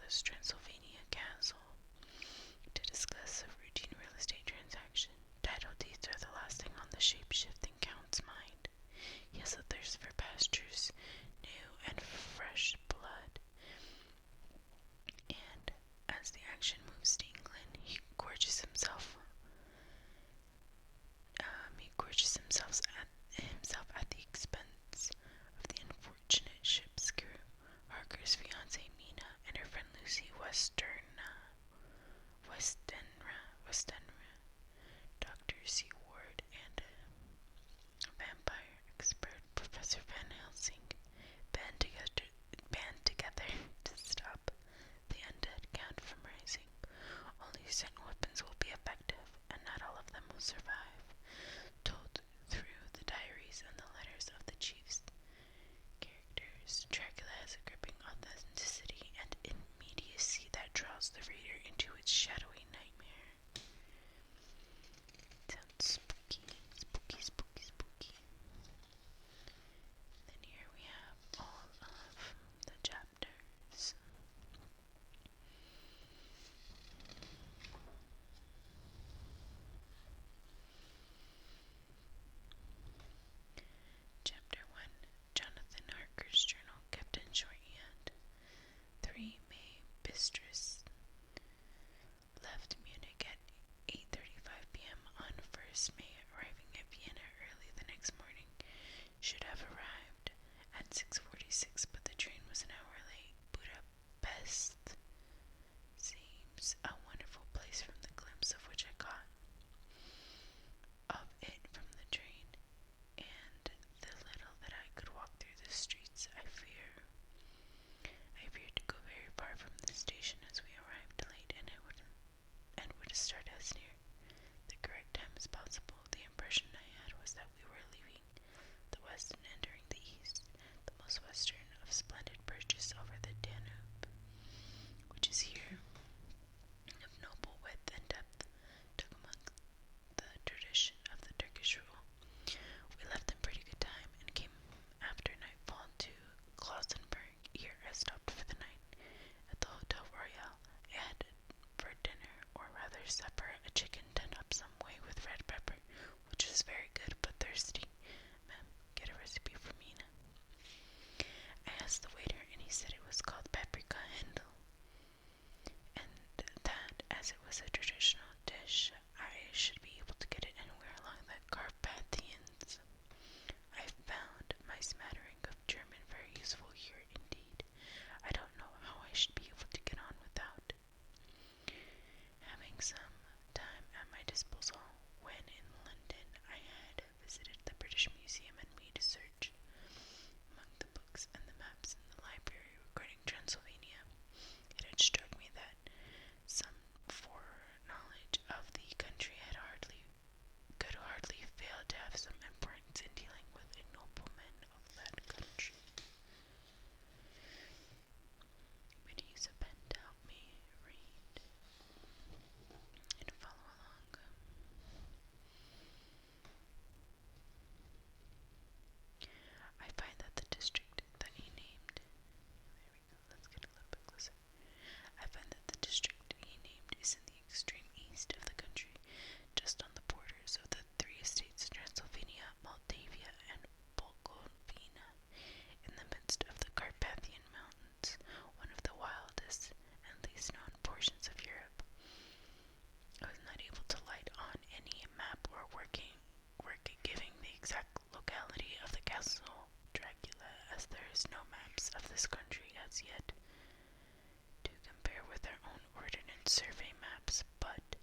Dracula's Transylvania castle to discuss a routine real estate transaction. Title deeds are the last thing on the shape-shifting Count's mind. He has a thirst for pastures, new and fresh blood. And as the action moves to England, he gorges himself at the expense of the unfortunate ship's crew. Harker's fiancée Mina and her friend Lucy Westenra, Dr. Seward, and vampire expert Professor Van Helsing band together to stop the undead Count from rising. Only certain weapons will be effective, and not all of them will survive. Told through the diaries and the letters of the chief's characters, Dracula has a gripping authenticity and immediacy that draws the reader into its shadowy nightmare. Sounds spooky, spooky, spooky, spooky. Then here we have all of the chapters. Chapter 1. Jonathan Harker's journal kept in shorthand. 3 May Bistris left Munich at 8:35 p.m. on 1st May, arriving at Vienna early the next morning. Should have arrived at 6:46, but the train was an hour late. Budapest seems a wonderful place from the glimpse of which I caught of it from the train, and the little that I could walk through the streets. I feared to go very far from the station, as we arrived late, and would start as near the correct time as possible. The impression I had was that we were leaving the west and entering the east, the most western of splendid bridges over the Danube, which is here of noble width and depth, took among the tradition of the Turkish rule. We left in pretty good time and came after nightfall to Klausenberg. Here I stopped for the night at the Hotel Royal. I had for dinner, or rather supper, a chicken done up some way with red pepper, which was very good but thirsty. Ma'am, get a recipe for Mina. I asked the waiter, and he said it was called paprika Händel, and that, as it was a traditional dish, I should be able to get it anywhere along the Carpathians. I found my smattering of German very useful here indeed. I don't know how I should be able to get on without. Having some time at my disposal, when in London I had visited the British Museum and made a search among the books and the maps in the library regarding Transylvania. It had struck me that some foreknowledge of the country could hardly fail to have some importance in dealing with a nobleman of that country. But use a pen to help me read and follow along. I find that the district that he named, there we go, let's get a little bit closer. I find that the district he named is in the extreme east of the country, just on the borders of the three estates, Transylvania, Moldavia, and Bukovina, in the midst of the Carpathian Mountains, one of the wildest and least known portions of Europe. I was not able to light on any map or work giving the exact locality of the castle Dracula, as there is no maps of this country as yet to compare with our own ordnance survey maps, but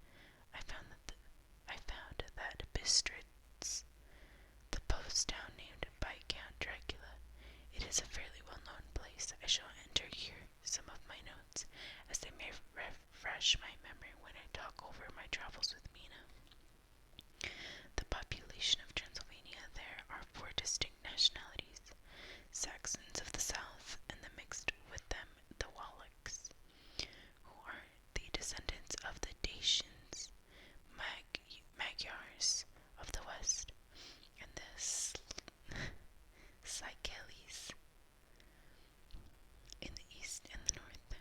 I found that Bistritz, the post town named by Count Dracula, it is a fairly well-known place. I shall enter here some of my notes, as they may refresh my memory when I talk over my travels with Mina. The population of Transylvania, there are 4 distinct nationalities: Saxons of the south, and the mixed with them the Wallachs, who are the descendants of the Dacians, Magyars of the west, and the Seychelles in the east and the north.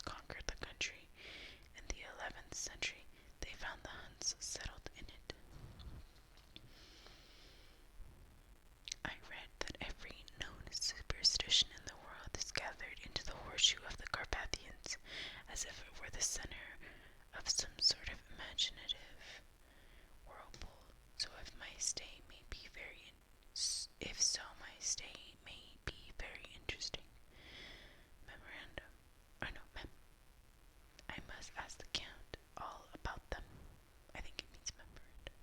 conquered the country. In the 11th century, they found the Huns settled in it. I read that every known superstition in the world is gathered into the horseshoe of the Carpathians, as if it were the center of some sort of imaginative whirlpool. So if my stay may be very interesting. Memorandum. I must ask the Count all about them. I think it means memorandum.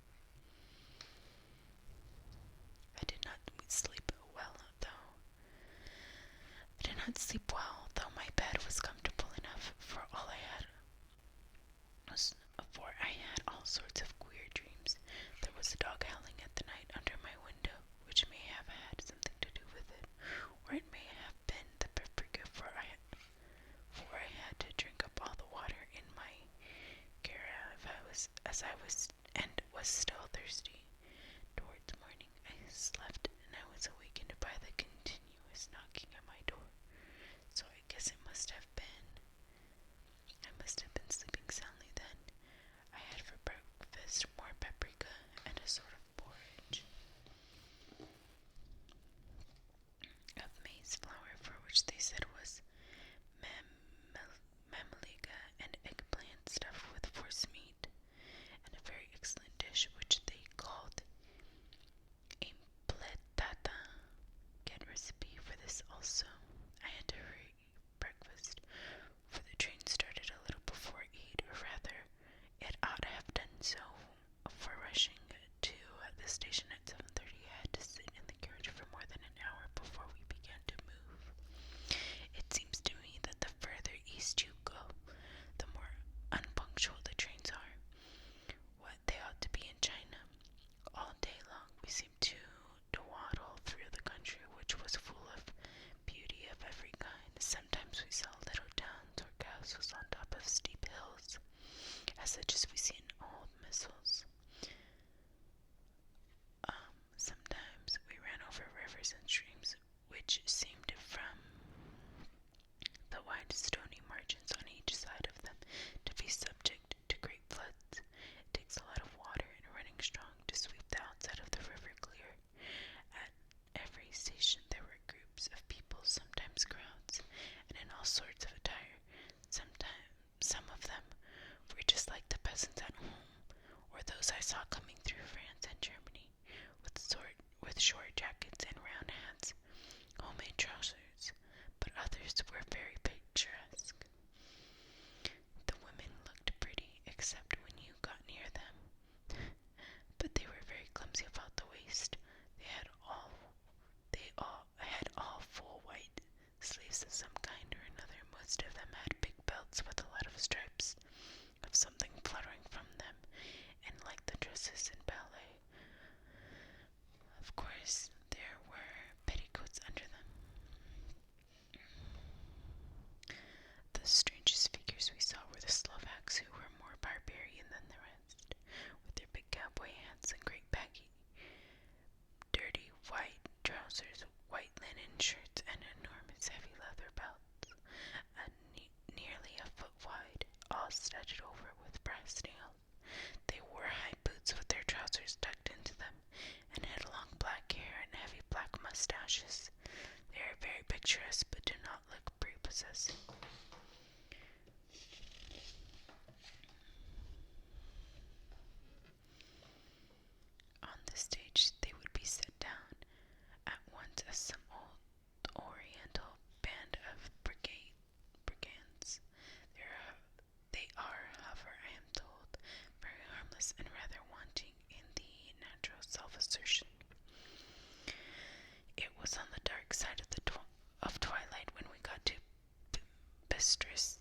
I did not sleep well, though my bed was comfortable enough for I had all sorts of queer dreams. There was a dog howling at the night under my window, which may have had something to do with it, or it may have been the paprika, for I had to drink up all the water in my carafe and was still thirsty. Towards morning, I slept, and I was awakened by the continuous knocking at my door. So I guess I must have been sleeping soundly then. I had for breakfast more paprika and a sort of porridge of maize flour, for which they said was mamaliga, and eggplant stuffed with forcemeat, and a very excellent dish which they called impletata. Get recipe for this also. I had to hurry breakfast, for the train started a little before 8, or rather, it ought to have done so, for rushing to the station at 7:30, I had to sit in the carriage for more than an hour before we began to move. It seems to me that the further east you go, the more unpunctual the trains are. What they ought to be in China. All day long we seemed to dawdle through the country, which was full of beauty of every kind. Sometimes we saw little towns or castles on top of steep hills, as such as we see in old missals. Sometimes we ran over rivers and streams, which seemed from the wide stony margins on each side of them to be subject to great floods. It takes a lot of water and running strong to sweep the outside of the river clear. At every station there were groups of people, sometimes crowds, and in all sorts of attire. Some of them were just like the peasants at home, or those I saw coming through France and Germany, with short jackets and round hats, homemade trousers, but others were very picturesque. The women looked pretty, except when you got near them, but they were very clumsy about the waist. They had all full white sleeves of some kind or another. Most of them had big belts with a lot of stripes of something fluttering from them, and like the dresses in ballet. Of course, there were petticoats under them. The strangest figures we saw were the Slovaks, who were more barbarian than the rest, with their big cowboy hats and great baggy, dirty white trousers, white linen shirts, and enormous heavy leather belts, nearly a foot wide, all studded over with brass nails. They wore high boots with their trousers tucked into them, and had long black hair and heavy black mustaches. They are very picturesque, but do not look prepossessing. On the stage they would be set down at once as some old Oriental band of brigands. They are, however, I am told, very harmless and rather wanting in the natural self-assertion. It was on the dark side of twilight when we got to Bistris,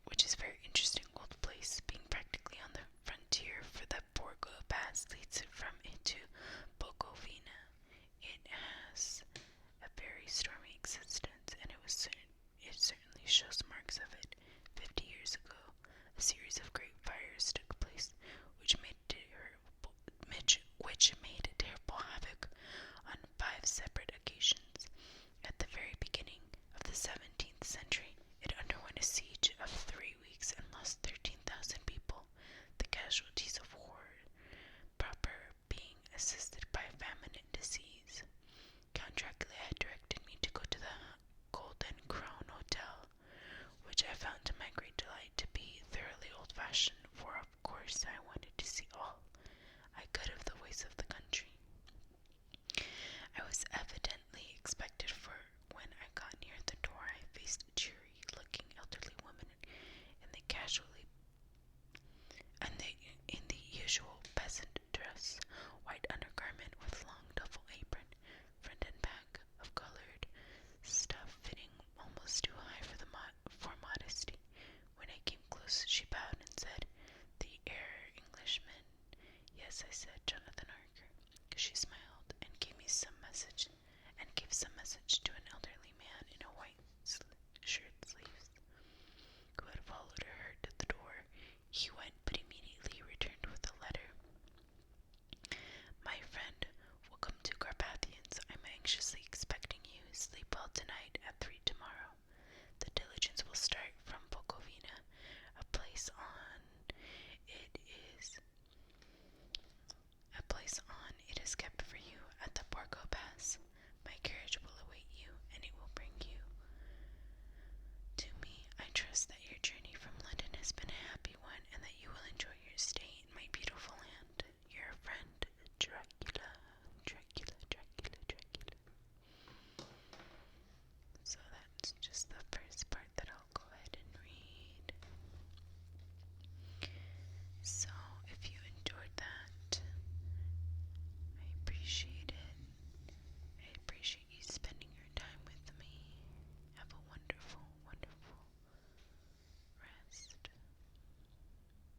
which is a very interesting old place, being practically on the frontier, for the Borgo Pass leads from it to Bukovina. It has a very stormy existence, and it certainly shows marks of it. 50 years ago, a series of great fires took place, which made terrible havoc on 5 separate occasions. At the very beginning of the 17th century, it underwent a siege course, I wanted to see all I could of the ways of the country. I was evidently expected, for when I got near the door, I faced a cheery-looking elderly woman in the casually in the usual peasant dress, white undergarment with long duffel apron, front and back of colored stuff fitting almost too high for modesty. When I came close, she bowed and said, "The Englishman." "Yes," I said, "Jonathan Harker." She smiled and gave some message to an elderly man in a white shirt sleeves, who had followed her to the door. He went, but immediately returned with a letter. "My friend, welcome to Carpathians. I'm anxiously expecting you. Sleep well tonight. At 3 tomorrow. The diligence will start from Bukovina. A place on it is kept for you at the Borgo Pass. My carriage will